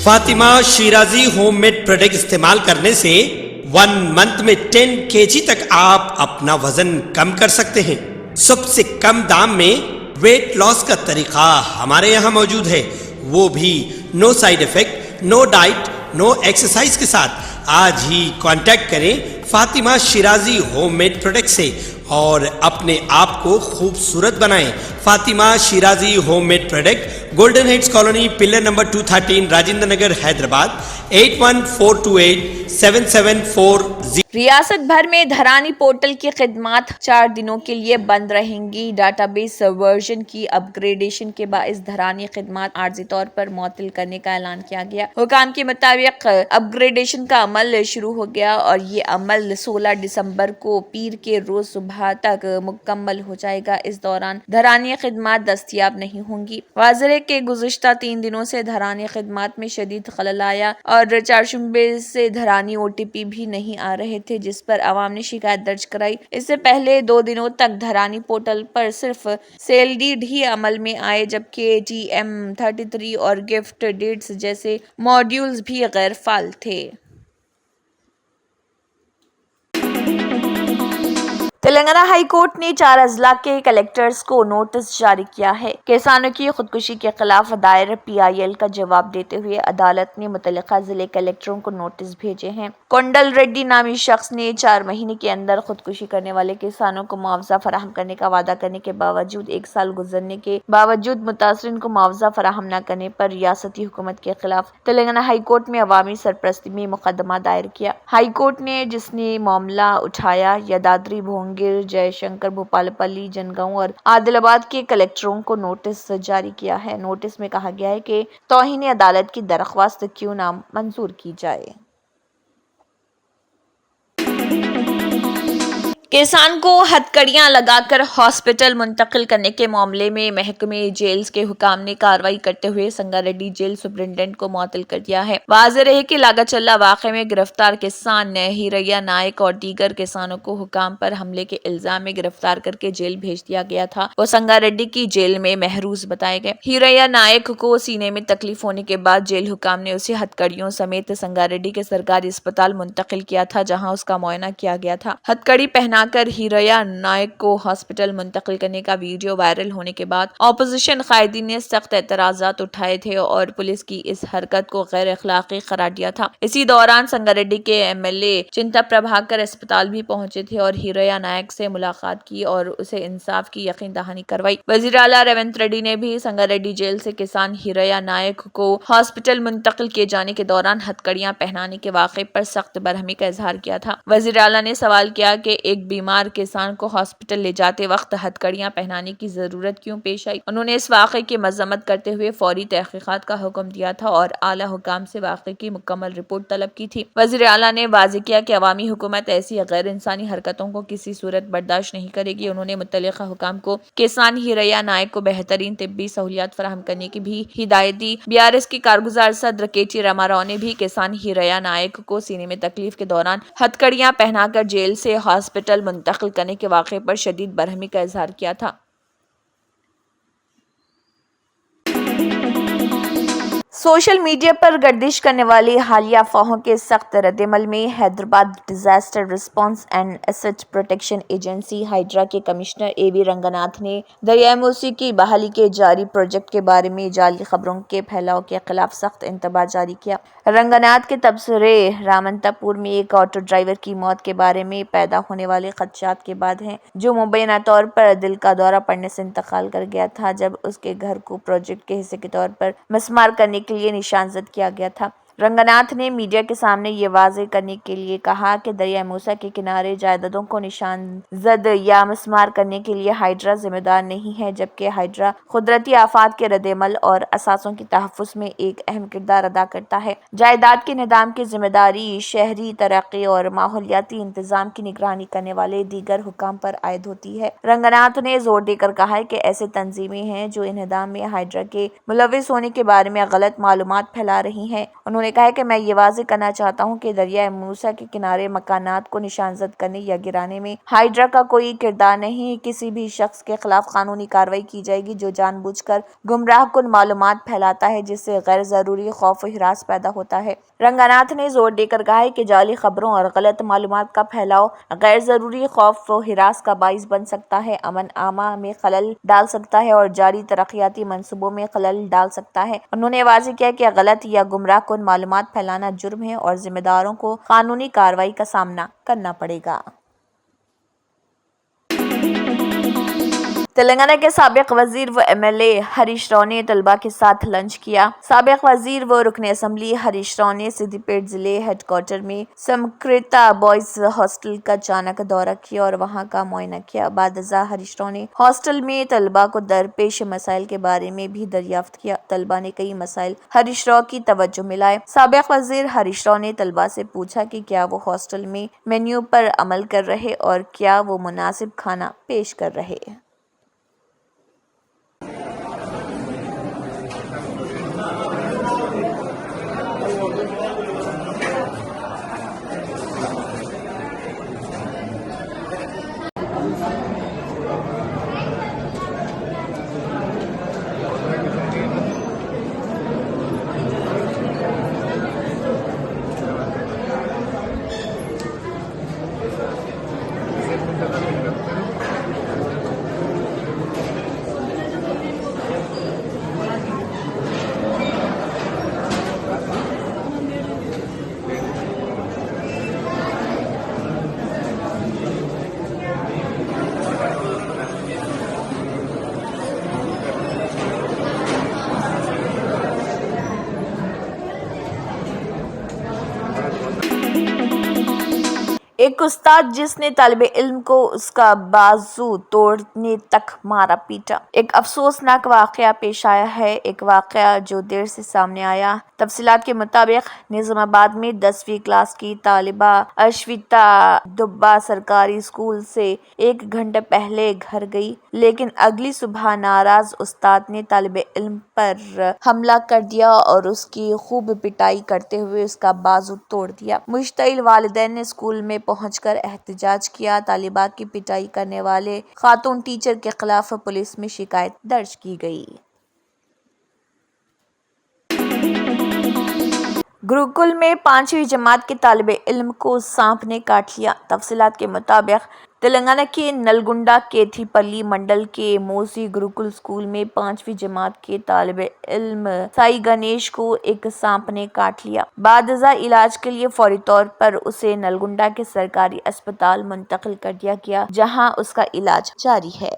Fatima Shirazi homemade product استعمال کرنے سے 1 منتھ میں 10 kg تک آپ اپنا وزن کم کر سکتے ہیں۔ سب سے کم دام میں ویٹ لاس کا طریقہ ہمارے یہاں موجود ہے، وہ بھی no side effect, no diet, no exercise کے ساتھ۔ آج ہی کانٹیکٹ کریں Fatima Shirazi homemade product سے اور اپنے آپ کو خوبصورت بنائیں۔ Fatima Shirazi homemade product, Golden Heights colony, pillar number 213، Rajendra Nagar, Hyderabad, 81428774 ریاست بھر میں دھرانی پورٹل کی خدمات 4 دنوں کے لیے بند رہیں گی۔ ڈاٹا بیس ورژن کی اپ گریڈیشن کے باعث دھرانی خدمات عارضی طور پر معطل کرنے کا اعلان کیا گیا۔ حکام کے مطابق اپ گریڈیشن کا عمل شروع ہو گیا اور یہ عمل 16 دسمبر کو پیر کے روز صبح تک مکمل ہو جائے گا۔ اس دوران دھرانی خدمات دستیاب نہیں ہوں گی۔ واضح ہے کہ گزشتہ 3 دنوں سے دھرانی خدمات میں شدید خلل آیا اور چارشنبے سے دھرانی OTP بھی نہیں آ رہے تھے، جس پر عوام نے شکایت درج کرائی۔ اس سے پہلے 2 دنوں تک دھرانی پورٹل پر صرف سیل ڈیڈ ہی عمل میں آئے، جبکہ TM33 اور گفٹ ڈیڈز جیسے ماڈیولز بھی غیر فعال تھے۔ تلنگانہ ہائی کورٹ نے 4 اضلاع کے کلکٹرز کو نوٹس جاری کیا ہے۔ کسانوں کی خودکشی کے خلاف دائر PIL کا جواب دیتے ہوئے عدالت نے متعلقہ ضلع کلکٹروں کو نوٹس بھیجے ہیں۔ کنڈل ریڈی نامی شخص نے 4 مہینے کے اندر خودکشی کرنے والے کسانوں کو معاوضہ فراہم کرنے کا وعدہ کرنے کے باوجود 1 سال گزرنے کے باوجود متاثرین کو معاوضہ فراہم نہ کرنے پر ریاستی حکومت کے خلاف تلنگانہ ہائی کورٹ میں عوامی سرپرستی میں مقدمہ دائر کیا۔ ہائی کورٹ نے جس نے معاملہ اٹھایا، یادادری، بھونگیر، جے شنکر، بھوپالپلی، جنگاؤں اور عادل آباد کے کلکٹروں کو نوٹس جاری کیا ہے۔ نوٹس میں کہا گیا ہے کہ توہین عدالت کی درخواست کیوں نہ منظور کی جائے۔ کسان کو ہتھکڑیاں لگا کر ہاسپٹل منتقل کرنے کے معاملے میں محکمہ جیلز کے حکام نے کارروائی کرتے ہوئے سنگاریڈی جیل سپرنٹنڈنٹ کو معطل کر دیا ہے۔ واضح رہے کہ لاگا چلا واقعے میں گرفتار کسان ہیریا نائک اور دیگر کسانوں کو حکام پر حملے کے الزام میں گرفتار کر کے جیل بھیج دیا گیا تھا۔ وہ سنگاریڈی کی جیل میں محروس بتائے گئے۔ ہیریا نائک کو سینے میں تکلیف ہونے کے بعد جیل حکام نے اسے ہتھکڑیوں سمیت سنگاریڈی کے سرکاری اسپتال منتقل کیا تھا، جہاں اس کا معائنہ کیا گیا تھا۔ ہتھکڑی پہنا کر ہیریا نائک کو ہاسپٹل منتقل کرنے کا ویڈیو وائرل ہونے کے بعد اپوزیشن قائدین نے سخت اعتراضات اٹھائے تھے اور پولیس کی اس حرکت کو غیر اخلاقی قرار دیا تھا۔ اسی دوران سنگاریڈی کے MLA چنتا پربھاکر اسپتال بھی پہنچے تھے اور ہیریا نائک سے ملاقات کی اور اسے انصاف کی یقین دہانی کروائی۔ وزیر اعلیٰ ریونت ریڈی نے بھی سنگاریڈی جیل سے کسان ہیریا نائک کو ہاسپٹل منتقل کیے جانے کے دوران ہتھکڑیاں پہنانے کے واقعے پر سخت برہمی کا اظہار کیا تھا۔ وزیر اعلیٰ نے سوال کیا کہ ایک بیمار کسان کو ہاسپٹل لے جاتے وقت ہتھکڑیاں پہنانے کی ضرورت کیوں پیش آئی۔ انہوں نے اس واقعے کی مذمت کرتے ہوئے فوری تحقیقات کا حکم دیا تھا اور اعلیٰ حکام سے واقعے کی مکمل رپورٹ طلب کی تھی۔ وزیر اعلیٰ نے واضح کیا کہ عوامی حکومت ایسی غیر انسانی حرکتوں کو کسی صورت برداشت نہیں کرے گی۔ انہوں نے متعلقہ حکام کو کسان ہیریا نائک کو بہترین طبی سہولیات فراہم کرنے کی بھی ہدایت دی۔ BRS کے کارگزار صدر KT راما راؤ نے بھی کسان ہیریا نائک کو سینے میں تکلیف کے دوران ہتھکڑیاں پہنا کر جیل سے ہاسپٹل منتقل کرنے کے واقعے پر شدید برہمی کا اظہار کیا تھا۔ سوشل میڈیا پر گردش کرنے والی حالیہ افواہوں کے سخت ردعمل میں Hyderabad disaster response and asset protection agency HYDRAA کے کمشنر AV رنگناتھ نے دریائے موسی کی بحالی کے جاری پروجیکٹ کے بارے میں جعلی خبروں کے پھیلاؤ کے خلاف سخت انتباہ جاری کیا۔ رنگناتھ کے تبصرے رامنتا پور میں ایک آٹو ڈرائیور کی موت کے بارے میں پیدا ہونے والے خدشات کے بعد ہیں، جو مبینہ طور پر دل کا دورہ پڑنے سے انتقال کر گیا تھا جب اس کے گھر کو پروجیکٹ کے حصے کے طور پر مسمار کرنے کے لیے نشان زد کیا گیا تھا۔ رنگناتھ نے میڈیا کے سامنے یہ واضح کرنے کے لیے کہا کہ دریائے موسی کے کنارے جائیدادوں کو نشان زد یا مسمار کرنے کے لیے ہائیڈرا ذمہ دار نہیں ہے، جبکہ ہائیڈرا قدرتی آفات کے ردعمل اور اثاثوں کے تحفظ میں ایک اہم کردار ادا کرتا ہے۔ جائیداد کے انہدام کی ذمہ داری شہری ترقی اور ماحولیاتی انتظام کی نگرانی کرنے والے دیگر حکام پر عائد ہوتی ہے۔ رنگناتھ نے زور دے کر کہا کہ ایسے تنظیمیں ہیں جو انہدام میں ہائیڈرا کے ملوث ہونے کے بارے میں غلط معلومات پھیلا رہی ہیں۔ انہوں نے نے کہا کہ میں یہ واضح کرنا چاہتا ہوں کہ دریائے موسیٰ کے کنارے مکانات کو نشاندہی کرنے یا گرانے میں ہائیڈرا کا کوئی کردار نہیں۔ کسی بھی شخص کے خلاف قانونی کارروائی کی جائے گی جو جان بوجھ کر گمراہ کن معلومات پھیلاتا ہے جس سے غیر ضروری خوف و ہراس پیدا ہوتا ہے۔ رنگاناتھ نے زور دے کر کہا کہ جعلی خبروں اور غلط معلومات کا پھیلاؤ غیر ضروری خوف و ہراس کا باعث بن سکتا ہے، امن عامہ میں خلل ڈال سکتا ہے اور جاری ترقیاتی منصوبوں میں خلل ڈال سکتا ہے۔ انہوں نے واضح کیا کہ غلط یا گمراہ کن معلومات پھیلانا جرم ہے اور ذمہ داروں کو قانونی کارروائی کا سامنا کرنا پڑے گا۔ تلنگانہ کے سابق وزیر و M L A Harish Rao نے طلباء کے ساتھ لنچ کیا۔ سابق وزیر و رکن اسمبلی ہریش راؤ نے سدی پیٹ ضلع ہیڈ کوارٹر میں سمکرتا بوائز ہاسٹل کا اچانک دورہ کیا اور وہاں کا معائنہ کیا۔ بعد ازاں ہریش راؤ نے ہاسٹل میں طلباء کو درپیش مسائل کے بارے میں بھی دریافت کیا۔ طلباء نے کئی مسائل ہریش راؤ کی توجہ میں لائے۔ سابق وزیر ہریش راؤ نے طلباء سے پوچھا کہ کیا وہ ہاسٹل میں مینیو پر عمل کر رہے اور کیا وہ مناسب کھانا پیش کر رہے۔ ایک استاد جس نے طالب علم کو اس کا بازو توڑنے تک مارا پیٹا۔ ایک افسوسناک واقعہ پیش آیا ہے۔ ایک واقعہ جو دیر سے سامنے آیا۔ تفصیلات کے مطابق نظام آباد میں 10ویں کلاس کی طالبہ اشویتا دبا سرکاری اسکول سے 1 گھنٹہ پہلے گھر گئی، لیکن اگلی صبح ناراض استاد نے طالب علم پر حملہ کر دیا اور اس کی خوب پٹائی کرتے ہوئے اس کا بازو توڑ دیا۔ مشتعل والدین نے اسکول میں پہنچ کر احتجاج کیا۔ طالبہ کی پٹائی کرنے والے خاتون ٹیچر کے خلاف پولیس میں شکایت درج کی گئی۔ گروکل میں 5ویں جماعت کے طالب علم کو سانپ نے کاٹ لیا۔ تفصیلات کے مطابق تلنگانہ کے نلگنڈہ کیتھی پلی منڈل کے موسی گروکل اسکول میں 5ویں جماعت کے طالب علم سائی گنیش کو ایک سانپ نے کاٹ لیا۔ بعد ازاں علاج کے لیے فوری طور پر اسے نلگنڈہ کے سرکاری اسپتال منتقل کر دیا گیا، جہاں اس کا علاج جاری ہے۔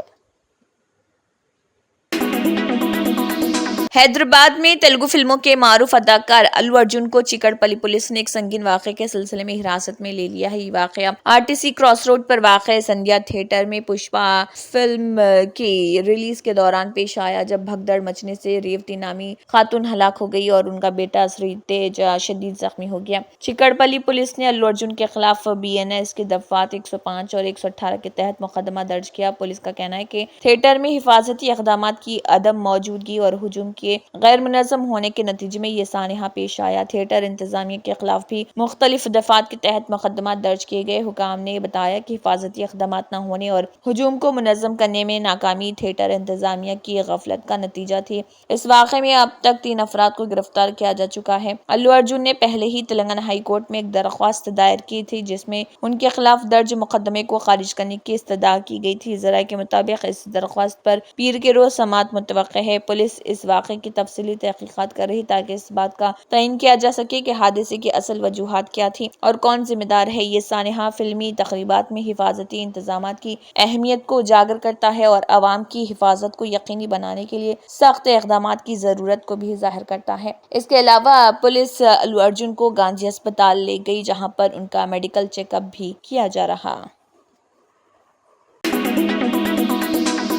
حیدرآباد میں تیلگو فلموں کے معروف اداکار الو ارجن کو چکڑ پلی پولیس نے ایک سنگین واقعے کے سلسلے میں حراست میں لے لیا ہے۔ یہ واقعہ RTC کراس روڈ پر واقع سندھیا تھیٹر میں پشپا فلم کی ریلیز کے دوران پیش آیا، جب بھگدڑ مچنے سے ریوتی نامی خاتون ہلاک ہو گئی اور ان کا بیٹا سری تیج شدید زخمی ہو گیا۔ چکڑ پلی پولیس نے الو ارجن کے خلاف BNS کی دفعات 105 اور 118 کے تحت مقدمہ درج کیا۔ پولیس کا کہنا ہے کہ تھیٹر میں حفاظتی اقدامات کی عدم موجودگی اور ہجوم کے غیر منظم ہونے کے نتیجے میں یہ سانحہ پیش آیا۔ تھیٹر انتظامیہ کے خلاف بھی مختلف دفعات کے تحت مقدمات درج کیے گئے۔ حکام نے بتایا کہ حفاظتی اقدامات نہ ہونے اور ہجوم کو منظم کرنے میں ناکامی تھیٹر انتظامیہ کی غفلت کا نتیجہ تھی۔ اس واقعے میں اب تک 3 افراد کو گرفتار کیا جا چکا ہے۔ الو ارجن نے پہلے ہی تلنگانہ ہائی کورٹ میں ایک درخواست دائر کی تھی، جس میں ان کے خلاف درج مقدمے کو خارج کرنے کی استدعا کی گئی تھی۔ ذرائع کے مطابق اس درخواست پر پیر کے روز سماعت متوقع ہے۔ پولیس اس واقعے کی تفصیلی تحقیقات کر رہی تاکہ اس بات کا تعین کیا جا سکے کہ حادثے کی اصل وجوہات کیا تھیں اور کون ذمہ دار ہے۔ یہ سانحہ فلمی تقریبات میں حفاظتی انتظامات کی اہمیت کو اجاگر کرتا ہے اور عوام کی حفاظت کو یقینی بنانے کے لیے سخت اقدامات کی ضرورت کو بھی ظاہر کرتا ہے۔ اس کے علاوہ پولیس الو ارجن کو گانجی اسپتال لے گئی، جہاں پر ان کا میڈیکل چیک اپ بھی کیا جا رہا۔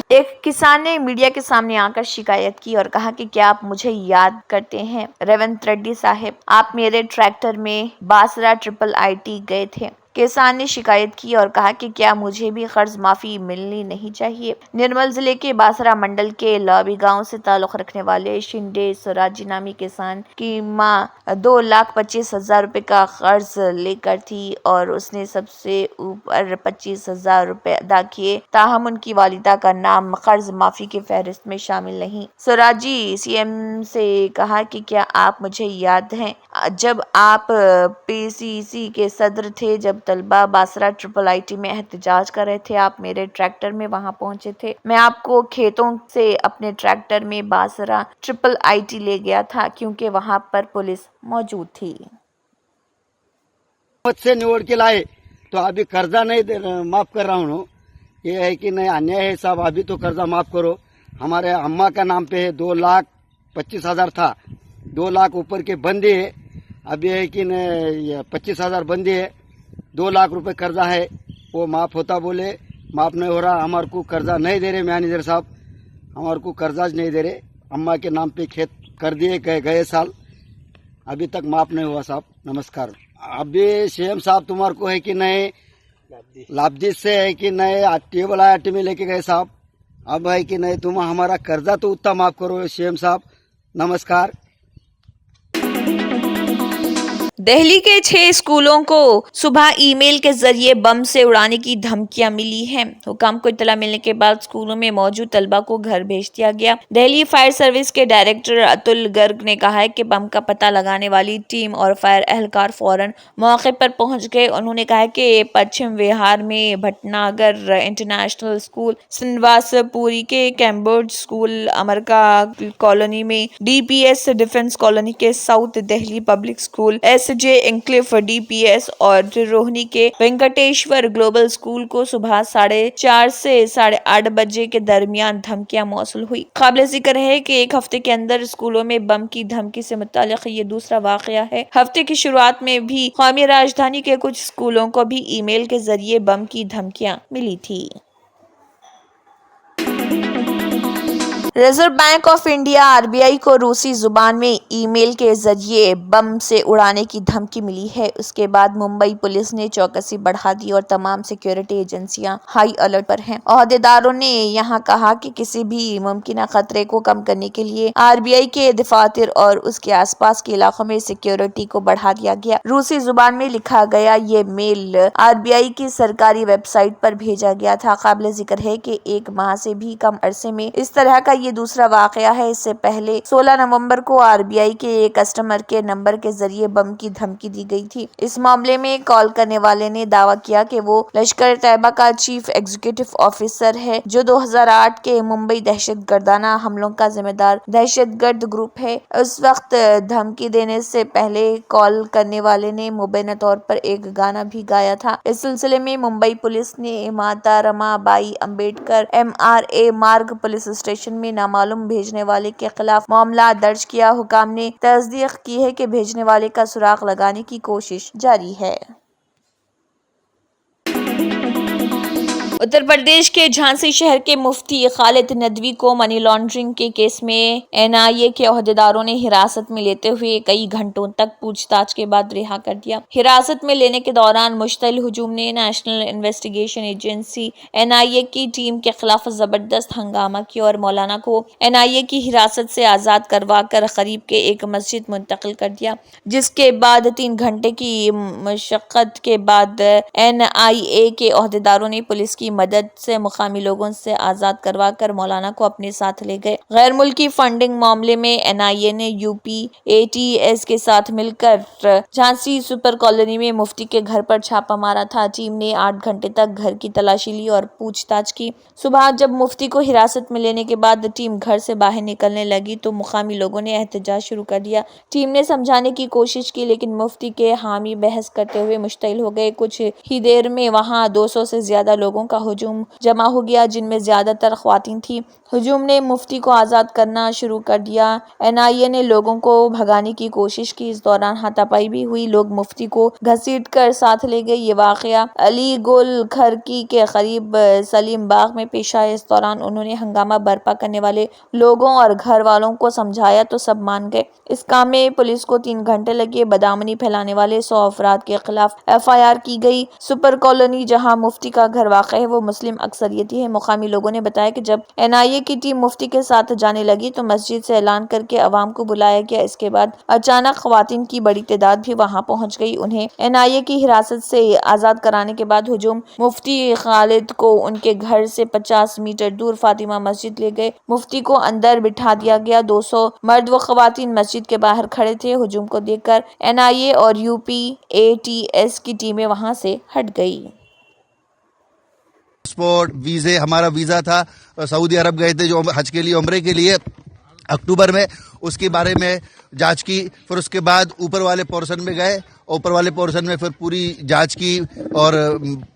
ایک کسان نے میڈیا کے سامنے آ کر شکایت کی اور کہا کہ کیا آپ مجھے یاد کرتے ہیں ریونت ریڈی صاحب؟ آپ میرے ٹریکٹر میں باسرا IIIT گئے تھے۔ کسان نے شکایت کی اور کہا کہ کیا مجھے بھی قرض معافی ملنی نہیں چاہیے۔ نرمل ضلع کے باسرا منڈل کے لابی گاؤں سے تعلق رکھنے والے شنڈے سوراجی نامی کسان کی ماں 2,25,000 روپے کا قرض لے کر تھی اور اس نے سب سے اوپر 25,000 روپے ادا کیے، تاہم ان کی والدہ کا نام قرض معافی کی فہرست میں شامل نہیں۔ سوراجی سی ایم سے کہا کہ کیا آپ مجھے یاد ہیں جب آپ پی سی سی کے صدر تھے، جب طلبہ باسرا ٹرپل آئی ٹی میں احتجاج کر رہے تھے، آپ میرے ٹریکٹر میں وہاں پہنچے تھے، میں آپ کو کھیتوں سے اپنے ٹریکٹر میں باسرا ٹرپل آئی ٹی لے گیا تھا کیونکہ وہاں پر پولیس موجود تھی۔ مت سے نوڑ کے لائے تو ابھی قرضہ نہیں معاف کر رہا ہوں، یہ ہے کہ نہیں انیائے ہے صاحب، ابھی تو قرضہ معاف کرو۔ ہمارے اماں کا نام پہ ہے 2,25,000 تھا، 2 لاکھ اوپر کے بندے ہے، ابھی ہے کہ 25,000 بندے ہے، 2 لاکھ روپے قرضہ ہے، وہ معاف ہوتا بولے، معاف نہیں ہو رہا۔ ہمارے کو قرضہ نہیں دے رہے مینیجر صاحب، ہمارے کو قرضہ نہیں دے رہے، اماں کے نام پہ کھیت کر دیے گئے سال، ابھی تک معاف نہیں ہوا صاحب۔ نمسکار۔ ابھی سی ایم صاحب تمہارے کو ہے کہ نہیں لابدیش سے ہے کہ نہیں ٹیبل آئی ٹی میں لے کے گئے صاحب، اب ہے کہ نہیں تم ہمارا قرضہ تو اتنا معاف کرو سی ایم صاحب۔ نمسکار۔ دہلی کے 6 اسکولوں کو صبح ای میل کے ذریعے بم سے اڑانے کی دھمکیاں ملی ہیں۔ حکام کو اطلاع ملنے کے بعد اسکولوں میں موجود طلبہ کو گھر بھیج دیا گیا۔ دہلی فائر سروس کے ڈائریکٹر اتل گرگ نے کہا ہے کہ بم کا پتہ لگانے والی ٹیم اور فائر اہلکار فوراً موقع پر پہنچ گئے۔ انہوں نے کہا کہ پچھم وہار میں بھٹناگر انٹرنیشنل اسکول، سنواس پوری کے کیمبرج اسکول، امرکا کالونی میں D P S defence colony کے south Delhi public school, S J enclave D P S اور روہنی کے وینکٹیشور گلوبل اسکول کو صبح 4:30 سے 8:30 بجے کے درمیان دھمکیاں موصول ہوئی۔ قابل ذکر ہے کہ ایک ہفتے کے اندر اسکولوں میں بم کی دھمکی سے متعلق یہ دوسرا واقعہ ہے۔ ہفتے کی شروعات میں بھی قومی راجدھانی کے کچھ اسکولوں کو بھی ای میل کے ذریعے بم کی دھمکیاں ملی تھی۔ Reserve bank of India R B I کو روسی زبان میں ای میل کے ذریعے بم سے اڑانے کی دھمکی ملی ہے۔ اس کے بعد ممبئی پولیس نے چوکسی بڑھا دی اور تمام سیکیورٹی ایجنسیاں ہائی الرٹ پر ہیں۔ عہدیداروں نے یہاں کہا کہ کسی بھی ممکنہ خطرے کو کم کرنے کے لیے آر بی آئی کے دفاتر اور اس کے آس پاس کے علاقوں میں سیکیورٹی کو بڑھا دیا گیا۔ روسی زبان میں لکھا گیا یہ میل آر بی آئی کی سرکاری ویب سائٹ پر بھیجا گیا تھا۔ قابل ذکر ہے کہ 1 ماہ سے بھی کم عرصے میں اس طرح کا یہ دوسرا واقعہ ہے۔ اس سے پہلے 16 نومبر کو آر بی آئی کے کسٹمر کیئر نمبر کے ذریعے بم کی دھمکی دی گئی تھی۔ اس معاملے میں کال کرنے والے نے دعویٰ کیا کہ وہ لشکر طیبہ کا چیف ایگزیکٹو آفیسر ہے، جو 2008 کے ممبئی دہشت گردانہ حملوں کا ذمہ دار دہشت گرد گروپ ہے۔ اس وقت دھمکی دینے سے پہلے کال کرنے والے نے مبینہ طور پر ایک گانا بھی گایا تھا۔ اس سلسلے میں ممبئی پولیس نے Mata Rama Bai Ambedkar M R A Marg police station میں نامعلوم بھیجنے والے کے خلاف معاملہ درج کیا۔ حکام نے تصدیق کی ہے کہ بھیجنے والے کا سراغ لگانے کی کوشش جاری ہے۔ اتر پردیش کے جھانسی شہر کے مفتی خالد ندوی کو منی لانڈرنگ کے کیس میں این آئی اے کے عہدیداروں نے حراست میں لیتے ہوئے کئی گھنٹوں تک پوچھ تاچھ کے بعد رہا کر دیا۔ حراست میں لینے کے دوران مشتعل ہجوم نے نیشنل انویسٹیگیشن ایجنسی این آئی اے کی ٹیم کے خلاف زبردست ہنگامہ کیا اور مولانا کو این آئی اے کی حراست سے آزاد کروا کر قریب کے ایک مسجد منتقل کر دیا، جس کے بعد 3 گھنٹے کی مشقت کے بعد این آئی اے کے عہدیداروں نے پولیس کی مدد سے مقامی لوگوں سے آزاد کروا کر مولانا کو اپنے ساتھ لے گئے۔ غیر ملکی فنڈنگ معاملے میں این آئی اے نے U P A T S کے ساتھ مل کر جھانسی سپر کالونی میں مفتی کے گھر پر چھاپا مارا تھا۔ ٹیم نے 8 گھنٹے تک گھر کی تلاشی لی اور پوچھ تاچھ کی۔ صبح جب مفتی کو حراست میں لینے کے بعد ٹیم گھر سے باہر نکلنے لگی تو مقامی لوگوں نے احتجاج شروع کر دیا۔ ٹیم نے سمجھانے کی کوشش کی لیکن مفتی کے حامی بحث کرتے ہوئے مشتعل ہو گئے۔ کچھ ہی دیر میں وہاں 200 سے زیادہ لوگوں کا ہجوم جمع ہو گیا، جن میں زیادہ تر خواتین تھیں۔ ہجوم نے مفتی کو آزاد کرنا شروع کر دیا۔ NIA نے لوگوں کو بھگانے کی کوشش کی، اس دوران ہاتھا پائی بھی ہوئی، لوگ مفتی کو گھسیٹ کر ساتھ لے گئے۔ یہ واقعہ علی گل کھرکی کے قریب سلیم باغ میں پیش آیا۔ اس دوران انہوں نے ہنگامہ برپا کرنے والے لوگوں اور گھر والوں کو سمجھایا تو سب مان گئے۔ اس کام میں پولیس کو 3 گھنٹے لگے۔ بدامنی پھیلانے والے 100 افراد کے خلاف FIR کی گئی۔ سپر کالونی جہاں مفتی کا گھر واقع ہے وہ مسلم اکثریتی ہے۔ مقامی لوگوں نے بتایا کہ جب NIA کی ٹیم مفتی کے ساتھ جانے لگی تو مسجد سے اعلان کر کے عوام کو بلایا گیا۔ اس کے بعد اچانک خواتین کی بڑی تعداد بھی وہاں پہنچ گئی۔ انہیں NIA کی حراست سے آزاد کرانے کے بعد ہجوم مفتی خالد کو ان کے گھر سے 50 میٹر دور فاطمہ مسجد لے گئے۔ مفتی کو اندر بٹھا دیا گیا۔ 200 مرد و خواتین مسجد کے باہر کھڑے تھے۔ ہجوم کو دیکھ کر NIA اور UPATS کی ٹیمیں وہاں سے ہٹ گئی۔ پاسپورٹ ویزے، ہمارا ویزا تھا، سعودی عرب گئے تھے جو حج کے لیے، عمرے کے لیے اکتوبر میں، اس کے بارے میں جانچ کی۔ پھر اس کے بعد اوپر والے پورشن میں گئے، اوپر والے پورشن میں پھر پوری جانچ کی اور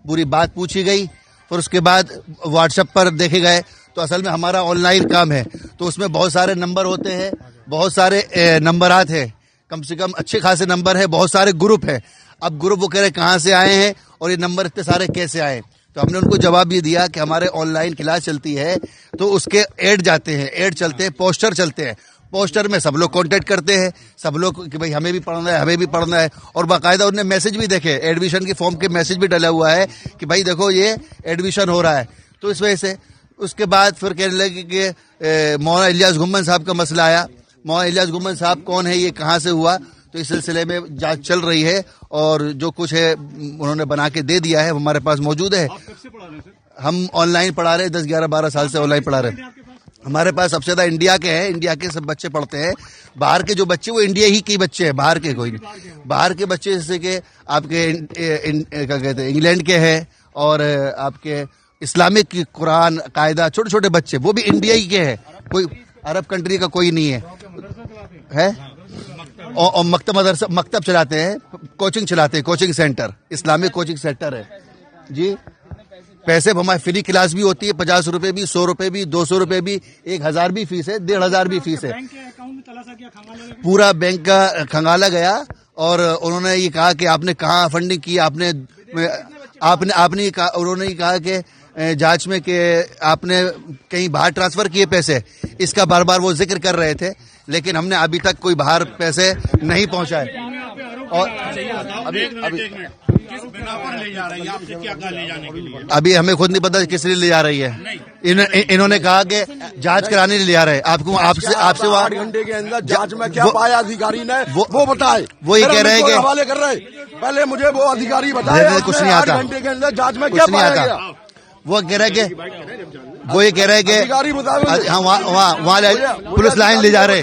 پوری بات پوچھی گئی۔ پھر اس کے بعد واٹس ایپ پر دیکھے گئے تو اصل میں ہمارا آن لائن کام ہے تو اس میں بہت سارے نمبر ہوتے ہیں، بہت سارے نمبرات ہیں، کم سے کم اچھے خاصے نمبر ہیں، بہت سارے گروپ ہیں۔ اب گروپ وہ کہہ رہے کہاں سے آئے ہیں اور یہ نمبر اتنے سارے کیسے آئے؟ تو ہم نے ان کو جواب یہ دیا کہ ہمارے آن لائن کلاس چلتی ہے تو اس کے ایڈ جاتے ہیں، ایڈ چلتے ہیں، پوسٹر چلتے ہیں، پوسٹر میں سب لوگ کانٹیکٹ کرتے ہیں، سب لوگ کہ بھائی ہمیں بھی پڑھنا ہے، ہمیں بھی پڑھنا ہے، اور باقاعدہ انہوں نے میسج بھی دیکھے، ایڈمیشن کے فارم کے میسج بھی ڈلا ہوا ہے کہ بھائی دیکھو یہ ایڈمیشن ہو رہا ہے۔ تو اس وجہ سے اس کے بعد پھر کہنے لگے کہ مولانا الیاس گھمن صاحب کا مسئلہ آیا۔ مولانا الیاس گھمن صاحب کون ہے، یہ کہاں سے ہوا؟ تو اس سلسلے میں جانچ چل رہی ہے اور جو کچھ ہے انہوں نے بنا کے دے دیا ہے، ہمارے پاس موجود ہے۔ ہم آن لائن پڑھا رہے ہیں، 10 11 12 سال سے آن لائن پڑھا رہے ہیں۔ ہمارے پاس سب سے زیادہ انڈیا کے ہیں، انڈیا کے سب بچے پڑھتے ہیں۔ باہر کے جو بچے وہ انڈیا ہی کے بچے ہیں، باہر کے کوئی نہیں۔ باہر کے بچے جیسے کہ آپ کے کیا کہتے ہیں انگلینڈ کے ہیں، اور آپ کے اسلامک قرآن قاعدہ چھوٹے چھوٹے بچے وہ بھی انڈیا ہی کے ہیں، کوئی عرب کنٹری کا کوئی نہیں ہے۔ اور مکتب مدرسہ مکتب چلاتے ہیں، کوچنگ چلاتے ہیں، coaching centre, Islamic coaching centre ہے جی۔ پیسے ہمارے فری کلاس بھی ہوتی ہے، 50 روپے بھی، 100 روپے بھی، 200 روپے بھی، 1000 بھی فیس ہے، 1500 بھی فیس ہے۔ پورا بینک کا کھنگالا گیا اور انہوں نے یہ کہا کہ آپ نے کہاں فنڈنگ کی، انہوں نے یہ کہا کہ جانچ میں کہ آپ نے کہیں باہر ٹرانسفر کیے پیسے، اس کا بار بار وہ ذکر کر رہے تھے، لیکن ہم نے ابھی تک کوئی باہر پیسے نہیں پہنچائے۔ اور ابھی ہمیں خود نہیں پتا کس لیے لے جا رہی ہے۔ انہوں نے کہا کہ جانچ کرانے لے جا رہے ہیں آپ سے 8 گھنٹے کے اندر جانچ میں کیا پایا ادھیکاری نے وہ بتائے۔ وہ یہ کہہ رہے ہیں کہ حوالے کر رہے، پہلے مجھے وہ ادھیکاری بتائے کچھ نہیں آتا، 8 گھنٹے کے اندر جانچ میں کیا پایا گیا۔ وہ کہہ رہے کہ وہاں پولیس لائن لے جا رہے،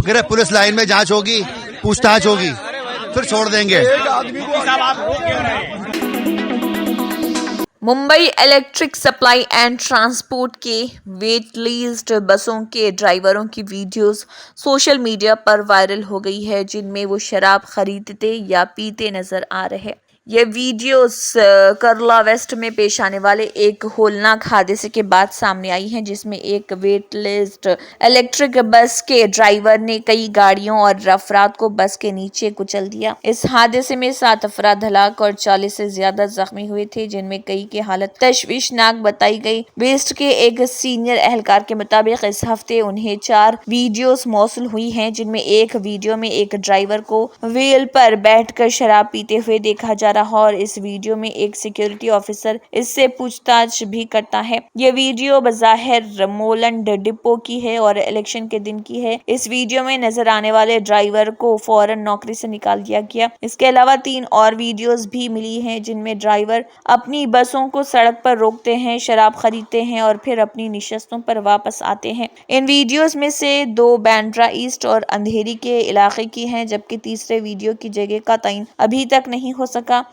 کہہ رہے پولیس لائن میں جانچ ہوگی، پوچھ تاچھ ہوگی، پھر چھوڑ دیں گے۔ Mumbai electric supply and transport کے ویٹ لسٹ بسوں کے ڈرائیوروں کی ویڈیوز سوشل میڈیا پر وائرل ہو گئی ہے، جن میں وہ شراب خریدتے یا پیتے نظر آ رہے۔ یہ ویڈیوز کرلا ویسٹ میں پیش آنے والے ایک ہولناک حادثے کے بعد سامنے آئی ہیں، جس میں ایک ویٹ لسٹ الیکٹرک بس کے ڈرائیور نے کئی گاڑیوں اور افراد کو بس کے نیچے کچل دیا۔ اس حادثے میں 7 افراد ہلاک اور 40 سے زیادہ زخمی ہوئے تھے، جن میں کئی کی حالت تشویشناک بتائی گئی۔ ویسٹ کے ایک سینئر اہلکار کے مطابق اس ہفتے انہیں 4 ویڈیوز موصول ہوئی ہیں، جن میں ایک ویڈیو میں ایک ڈرائیور کو وہیل پر بیٹھ کر شراب پیتے ہوئے دیکھا جا رہا اور اس ویڈیو میں ایک سیکیورٹی آفیسر اس سے پوچھ تاچھ بھی کرتا ہے۔ یہ ویڈیو بظاہر مولنڈ ڈپو کی ہے اور الیکشن کے دن کی ہے۔ اس ویڈیو میں نظر آنے والے ڈرائیور کو فوراً نوکری سے نکال دیا گیا۔ اس کے علاوہ 3 اور ویڈیوز بھی ملی ہیں، جن میں ڈرائیور اپنی بسوں کو سڑک پر روکتے ہیں، شراب خریدتے ہیں اور پھر اپنی نشستوں پر واپس آتے ہیں۔ ان ویڈیوز میں سے 2 بینڈرا ایسٹ اور اندھیری کے علاقے کی ہیں، جبکہ تیسرے ویڈیو کی جگہ کا تعین ابھی تک نہیں ہو سکا۔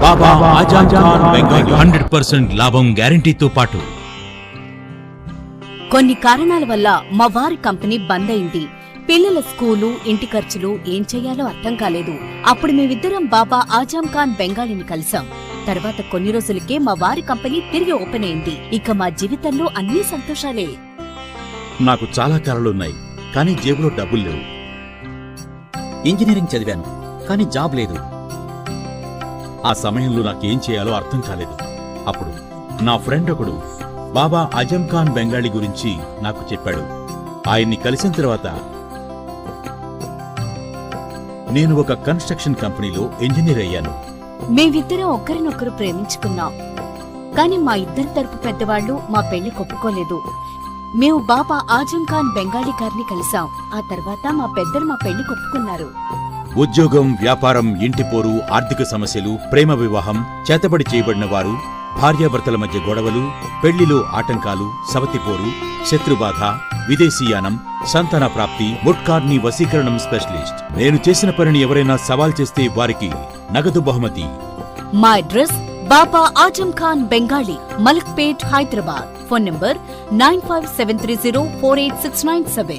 బాబా ఆజమ్ ఖాన్ బెంగాలీ 100% లాభం గ్యారంటీతో పాటు కొన్ని కారణాల వల్ల మా వారి కంపెనీ బంద్ అయింది. పిల్లల స్కూలు, ఇంటి ఖర్చులు ఏం చెయ్యాలో అర్థం కాలేదు. అప్పుడు మేమిద్దరం బాబా ఆజమ్ ఖాన్ బెంగాలీని కలిసాం. తర్వాత కొన్ని రోజులకే మా వారి కంపెనీ తిరిగి ఓపెన్ అయింది. ఇక మా జీవితంలో అన్ని సంతోషాలే. నాకు చాలా కలలున్నాయి, కానీ జేబులో డబ్బులు లేవు. ఇంజనీరింగ్ చదివాను, కానీ జాబ్ లేదు. ఆ సమయంలో నాకేం చేయాలో అర్థం కాలేదు. అప్పుడు నా ఫ్రెండ్ ఒకడు బాబా ఆజమ్ ఖాన్ బెంగాలీ గురించి నాకు చెప్పాడు. ఆయన్ని కలిసిన తర్వాత నేను ఒక కన్స్ట్రక్షన్ కంపెనీలో ఇంజనీర్ అయ్యాను. మేమిద్దరం ఒకరినొకరు ప్రేమించుకున్నాం. కాని మా ఇద్దరి తరపు పెద్దవాళ్లు మా పెళ్లి ఒప్పుకోలేదు. మేము బాబా ఆజమ్ ఖాన్ బెంగాలీ గారిని కలిసాం. ఆ తర్వాత మా పెద్దలు మా పెళ్లి ఒప్పుకున్నారు. ఉద్యోగం, వ్యాపారం, ఇంటి పోరు, ఆర్థిక సమస్యలు, ప్రేమ వివాహం, చేతబడి చేయబడిన వారు, భార్యాభర్తల మధ్య గొడవలు, పెళ్లిలో ఆటంకాలు, సవతిపోరు, శత్రుబాధ, విదేశీయానం, సంతాన ప్రాప్తి, ముట్కార్ని వశీకరణం స్పెషలిస్ట్. నేను చేసిన పనిని ఎవరైనా సవాల్ చేస్తే వారికి నగదు బహుమతి. మా address Baba Azam Khan Bengali, Malakpet, Hyderabad. Phone number 9573048697.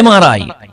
MRI,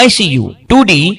ICU, 2D